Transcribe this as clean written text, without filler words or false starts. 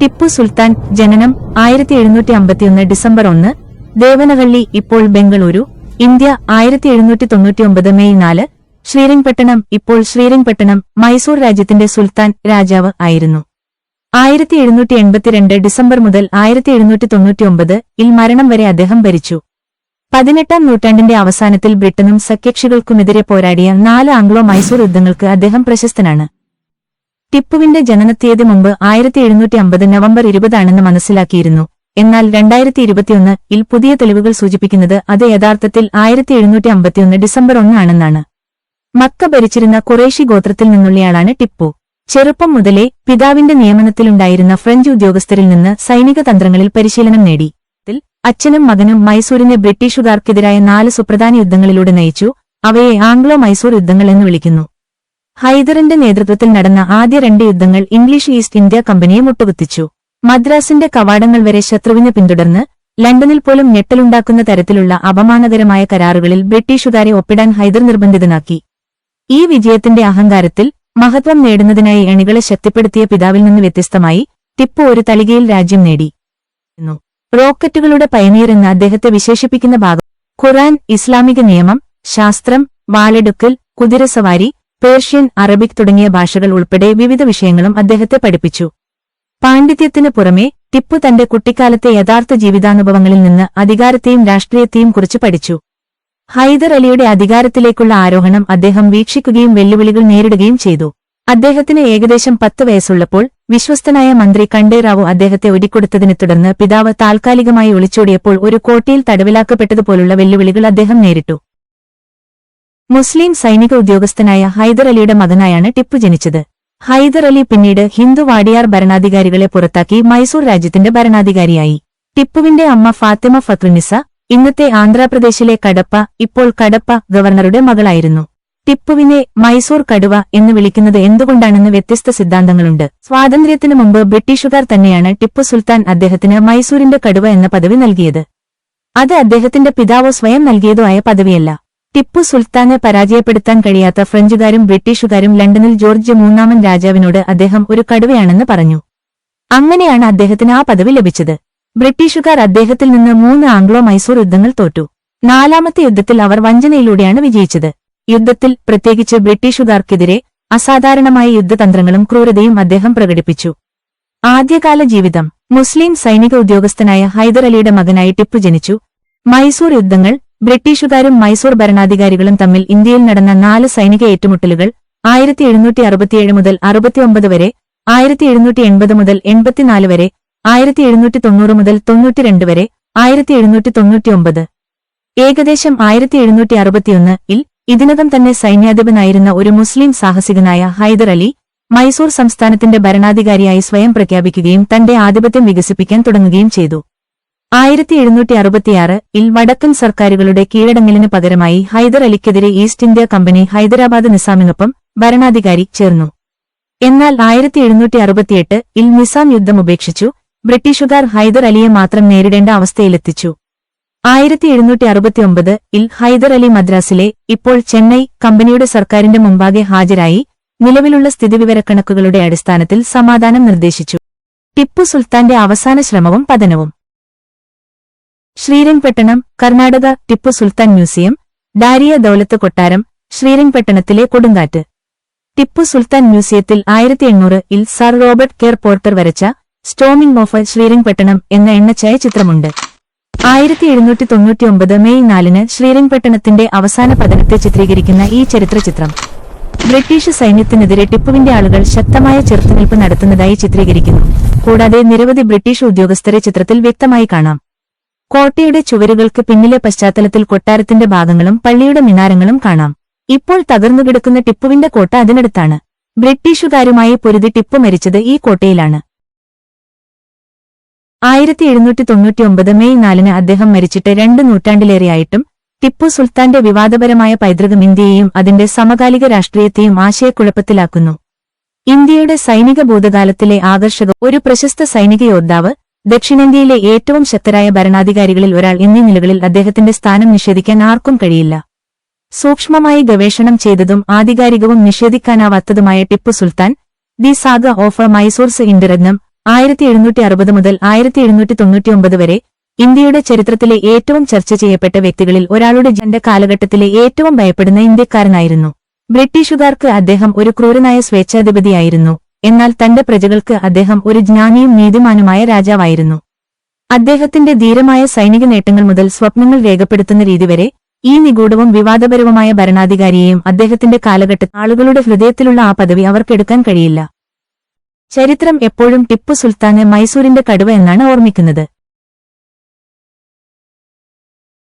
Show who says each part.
Speaker 1: ടിപ്പു സുൽത്താൻ ജനനം 1751 ഡിസംബർ 1, ദേവനഹള്ളി ഇപ്പോൾ Bengaluru, India 1799 May 4, Srirangapatna ഇപ്പോൾ ശ്രീരംഗപട്ടണം, മൈസൂർ രാജ്യത്തിന്റെ സുൽത്താൻ രാജാവ് ആയിരുന്നു. 1782 ഡിസംബർ മുതൽ 1799 ൽ മരണം വരെ അദ്ദേഹം ഭരിച്ചു. 18-ാം നൂറ്റാണ്ടിന്റെ അവസാനത്തിൽ ബ്രിട്ടനും സഖ്യകക്ഷികൾക്കുമെതിരെ പോരാടിയ 4 ആംഗ്ലോ മൈസൂർ യുദ്ധങ്ങൾക്ക് അദ്ദേഹം പ്രശസ്തനാണ്. ടിപ്പുവിന്റെ ജനനത്തീയതി മുമ്പ് 1750 നവംബർ 20 ആണെന്ന് മനസ്സിലാക്കിയിരുന്നു. എന്നാൽ 2021 ൽ പുതിയ തെളിവുകൾ സൂചിപ്പിക്കുന്നത് അത് യഥാർത്ഥത്തിൽ 1751 ഡിസംബർ 1 ആണെന്നാണ്. മക്ക ഭരിച്ചിരുന്ന ഖുറൈശി ഗോത്രത്തിൽ നിന്നുള്ളയാളാണ് ടിപ്പു. ചെറുപ്പം മുതലേ പിതാവിന്റെ നിയമനത്തിലുണ്ടായിരുന്ന ഫ്രഞ്ച് ഉദ്യോഗസ്ഥരിൽ നിന്ന് സൈനിക തന്ത്രങ്ങളിൽ പരിശീലനം നേടി. അച്ഛനും മകനും മൈസൂരിനെ ബ്രിട്ടീഷുകാർക്കെതിരായ 4 സുപ്രധാന യുദ്ധങ്ങളിലൂടെ നയിച്ചു. അവയെ ആംഗ്ലോ മൈസൂർ യുദ്ധങ്ങൾ എന്ന് വിളിക്കുന്നു. ഹൈദറിന്റെ നേതൃത്വത്തിൽ നടന്ന ആദ്യ 2 യുദ്ധങ്ങൾ ഇംഗ്ലീഷ് ഈസ്റ്റ് ഇന്ത്യ കമ്പനിയെ മുട്ടുകുത്തിച്ചു. മദ്രാസിന്റെ കവാടങ്ങൾ വരെ ശത്രുവിനെ പിന്തുടർന്ന് ലണ്ടനിൽ പോലും ഞെട്ടലുണ്ടാക്കുന്ന തരത്തിലുള്ള അപമാനകരമായ കരാറുകളിൽ ബ്രിട്ടീഷുകാരെ ഒപ്പിടാൻ ഹൈദർ നിർബന്ധിതനാക്കി. ഈ വിജയത്തിന്റെ അഹങ്കാരത്തിൽ മഹത്വം നേടുന്നതിനായി അണികളെ ശക്തിപ്പെടുത്തിയ പിതാവിൽ നിന്ന് വ്യത്യസ്തമായി ടിപ്പു ഒരു തളികയിൽ രാജ്യം നേടി. റോക്കറ്റുകളുടെ പയനീർ എന്ന് അദ്ദേഹത്തെ വിശേഷിപ്പിക്കുന്ന ഭാഗം ഖുർആൻ, ഇസ്ലാമിക നിയമം, ശാസ്ത്രം, വാളെടുക്കൽ, കുതിരസവാരി, പേർഷ്യൻ, അറബിക് തുടങ്ങിയ ഭാഷകൾ ഉൾപ്പെടെ വിവിധ വിഷയങ്ങളും അദ്ദേഹത്തെ പഠിപ്പിച്ചു. പാണ്ഡിത്യത്തിനു പുറമെ ടിപ്പു തന്റെ കുട്ടിക്കാലത്തെ യഥാർത്ഥ ജീവിതാനുഭവങ്ങളിൽ നിന്ന് അധികാരത്തെയും രാഷ്ട്രീയത്തെയും കുറിച്ച് പഠിച്ചു. ഹൈദർ അലിയുടെ അധികാരത്തിലേക്കുള്ള ആരോഹണം അദ്ദേഹം വീക്ഷിക്കുകയും വെല്ലുവിളികൾ നേരിടുകയും ചെയ്തു. അദ്ദേഹത്തിന് ഏകദേശം 10 വയസ്സുള്ളപ്പോൾ വിശ്വസ്തനായ മന്ത്രി ഖണ്ഡേറാവു അദ്ദേഹത്തെ ഒറ്റിക്കൊടുത്തതിനെ തുടർന്ന് പിതാവ് താൽക്കാലികമായി ഒളിച്ചോടിയപ്പോൾ ഒരു കോട്ടയിൽ തടവിലാക്കപ്പെട്ടതുപോലുള്ള വെല്ലുവിളികൾ അദ്ദേഹം നേരിട്ടു. മുസ്ലിം സൈനിക ഉദ്യോഗസ്ഥനായ ഹൈദർ അലിയുടെ മകനായാണ് ടിപ്പു ജനിച്ചത്. ഹൈദർ അലി പിന്നീട് ഹിന്ദു വാഡിയാർ ഭരണാധികാരികളെ പുറത്താക്കി മൈസൂർ രാജ്യത്തിന്റെ ഭരണാധികാരിയായി. ടിപ്പുവിന്റെ അമ്മ ഫാത്തിമ ഫക്രുന്നിസ ഇന്നത്തെ ആന്ധ്രാപ്രദേശിലെ കടപ്പ, ഇപ്പോൾ കടപ്പ ഗവർണറുടെ മകളായിരുന്നു. ടിപ്പുവിനെ മൈസൂർ കടുവ എന്ന് വിളിക്കുന്നത് എന്തുകൊണ്ടാണെന്ന് വ്യത്യസ്ത സിദ്ധാന്തങ്ങളുണ്ട്. സ്വാതന്ത്ര്യത്തിനു മുമ്പ് ബ്രിട്ടീഷുകാർ തന്നെയാണ് ടിപ്പു സുൽത്താൻ അദ്ദേഹത്തിന് മൈസൂരിന്റെ കടുവ എന്ന പദവി നൽകിയത്. അത് അദ്ദേഹത്തിന്റെ പിതാവോ സ്വയം നൽകിയതോ ആയ പദവിയല്ല. ടിപ്പു സുൽത്താനെ പരാജയപ്പെടുത്താൻ കഴിയാത്ത ഫ്രഞ്ചുകാരും ബ്രിട്ടീഷുകാരും ലണ്ടനിൽ ജോർജ് 3-ാമൻ രാജാവിനോട് അദ്ദേഹം ഒരു കടുവയാണെന്ന് പറഞ്ഞു. അങ്ങനെയാണ് അദ്ദേഹത്തിന് ആ പദവി ലഭിച്ചത്. ബ്രിട്ടീഷുകാർ അദ്ദേഹത്തിൽ നിന്ന് 3 ആംഗ്ലോ മൈസൂർ യുദ്ധങ്ങൾ തോറ്റു. 4-ാമത്തെ യുദ്ധത്തിൽ അവർ വഞ്ചനയിലൂടെയാണ് വിജയിച്ചത്. യുദ്ധത്തിൽ പ്രത്യേകിച്ച് ബ്രിട്ടീഷുകാർക്കെതിരെ അസാധാരണമായ യുദ്ധതന്ത്രങ്ങളും ക്രൂരതയും അദ്ദേഹം പ്രകടിപ്പിച്ചു. ആദ്യകാല ജീവിതം. മുസ്ലിം സൈനിക ഉദ്യോഗസ്ഥനായ ഹൈദർ അലിയുടെ മകനായി ടിപ്പു ജനിച്ചു. മൈസൂർ യുദ്ധങ്ങൾ. ബ്രിട്ടീഷുകാരും മൈസൂർ ഭരണാധികാരികളും തമ്മിൽ ഇന്ത്യയിൽ നടന്ന 4 സൈനിക ഏറ്റുമുട്ടലുകൾ 1767 മുതൽ 69 വരെ, 1780 മുതൽ 84 വരെ, 1790 മുതൽ 92 വരെ, 1799. ഏകദേശം 1761 ൽ ഇതിനകം തന്നെ സൈന്യാധിപനായിരുന്ന ഒരു മുസ്ലിം സാഹസികനായ ഹൈദർ അലി മൈസൂർ സംസ്ഥാനത്തിന്റെ ഭരണാധികാരിയായി സ്വയം പ്രഖ്യാപിക്കുകയും തന്റെ ആധിപത്യം വികസിപ്പിക്കാൻ തുടങ്ങുകയും ചെയ്തു. 1766 ൽ വടക്കൻ സർക്കാരുകളുടെ കീഴടങ്ങലിന് പകരമായി ഹൈദർ അലിക്കെതിരെ ഈസ്റ്റ് ഇന്ത്യ കമ്പനി ഹൈദരാബാദ് നിസാമിനൊപ്പം ഭരണാധികാരി ചേർന്നു. എന്നാൽ 1768 ൽ നിസാം യുദ്ധം ഉപേക്ഷിച്ചു. ബ്രിട്ടീഷുകാർ ഹൈദർ അലിയെ മാത്രം നേരിടേണ്ട അവസ്ഥയിലെത്തിച്ചു. 1769 ൽ ഹൈദർ അലി മദ്രാസിലെ, ഇപ്പോൾ ചെന്നൈ, കമ്പനിയുടെ സർക്കാരിന്റെ മുമ്പാകെ ഹാജരായി നിലവിലുള്ള സ്ഥിതിവിവരക്കണക്കുകളുടെ അടിസ്ഥാനത്തിൽ സമാധാനം നിർദ്ദേശിച്ചു. ടിപ്പു സുൽത്താന്റെ അവസാന ശ്രമവും പതനവും. ശ്രീരംഗപട്ടണം, കർണാടക. ടിപ്പു സുൽത്താൻ മ്യൂസിയം, ഡാരിയ ദൌലത്ത് കൊട്ടാരം, ശ്രീരംഗപട്ടണത്തിലെ കൊടുങ്കാറ്റ്. ടിപ്പു സുൽത്താൻ മ്യൂസിയത്തിൽ 1800 ൽ സർ റോബർട്ട് കെയർ പോർട്ടർ വരച്ച സ്റ്റോമിംഗ് ഓഫ് ശ്രീരംഗപട്ടണം എന്ന എണ്ണച്ചായ ചിത്രമുണ്ട്. 1799 മെയ് 4 ശ്രീരംഗപട്ടണത്തിന്റെ അവസാന പതനത്തെ ചിത്രീകരിക്കുന്ന ഈ ചരിത്രചിത്രം ബ്രിട്ടീഷ് സൈന്യത്തിനെതിരെ ടിപ്പുവിന്റെ ആളുകൾ ശക്തമായ ചെറുത്തുനിൽപ്പ് നടത്തുന്നതായി ചിത്രീകരിക്കുന്നു. കൂടാതെ നിരവധി ബ്രിട്ടീഷ് ഉദ്യോഗസ്ഥരെ ചിത്രത്തിൽ വ്യക്തമായി കാണാം. കോട്ടയുടെ ചുവരുകൾക്ക് പിന്നിലെ പശ്ചാത്തലത്തിൽ കൊട്ടാരത്തിന്റെ ഭാഗങ്ങളും പള്ളിയുടെ മിനാരങ്ങളും കാണാം. ഇപ്പോൾ തകർന്നുകിടക്കുന്ന ടിപ്പുവിന്റെ കോട്ട അതിനടുത്താണ്. ബ്രിട്ടീഷുകാരുമായി പൊരുതി ടിപ്പു മരിച്ചത് ഈ കോട്ടയിലാണ്. 1799 മെയ് 4 അദ്ദേഹം മരിച്ചിട്ട് 2 നൂറ്റാണ്ടിലേറെയായിട്ടും ടിപ്പു സുൽത്താന്റെ വിവാദപരമായ പൈതൃകം ഇന്ത്യയെയും അതിന്റെ സമകാലിക രാഷ്ട്രീയത്തെയും ആശയക്കുഴപ്പത്തിലാക്കുന്നു. ഇന്ത്യയുടെ സൈനിക ഭൂതകാലത്തിലെ ആകർഷക ഒരു പ്രശസ്ത സൈനിക യോദ്ധാവ്, ദക്ഷിണേന്ത്യയിലെ ഏറ്റവും ശക്തരായ ഭരണാധികാരികളിൽ ഒരാൾ എന്നീ നിലകളിൽ അദ്ദേഹത്തിന്റെ സ്ഥാനം നിഷേധിക്കാൻ ആർക്കും കഴിയില്ല. സൂക്ഷ്മമായി ഗവേഷണം ചെയ്തതും ആധികാരികവും നിഷേധിക്കാനാവാത്തതുമായ Tipu Sultan, the saga of Mysore's ഇന്റർരത്നം 1760 മുതൽ 1799 വരെ ഇന്ത്യയുടെ ചരിത്രത്തിലെ ഏറ്റവും ചർച്ച ചെയ്യപ്പെട്ട വ്യക്തികളിൽ ഒരാളുടെ ജന്റെ കാലഘട്ടത്തിലെ ഏറ്റവും ഭയപ്പെടുന്ന ഇന്ത്യക്കാരനായിരുന്നു. ബ്രിട്ടീഷുകാർക്ക് അദ്ദേഹം ഒരു ക്രൂരനായ സ്വേച്ഛാധിപതിയായിരുന്നു. എന്നാൽ തന്റെ പ്രജകൾക്ക് അദ്ദേഹം ഒരു ജ്ഞാനിയും നീതിമാനുമായ രാജാവായിരുന്നു. അദ്ദേഹത്തിന്റെ ധീരമായ സൈനിക നേട്ടങ്ങൾ മുതൽ സ്വപ്നങ്ങൾ രേഖപ്പെടുത്തുന്ന രീതി വരെ ഈ നിഗൂഢവും വിവാദപരവുമായ ഭരണാധികാരിയെയും അദ്ദേഹത്തിന്റെ കാലഘട്ടത്തിൽ ആളുകളുടെ ഹൃദയത്തിലുള്ള ആ പദവി അവർക്കെടുക്കാൻ കഴിയില്ല. ചരിത്രം എപ്പോഴും ടിപ്പു സുൽത്താന് മൈസൂരിന്റെ കടുവ എന്നാണ് ഓർമ്മിക്കുന്നത്.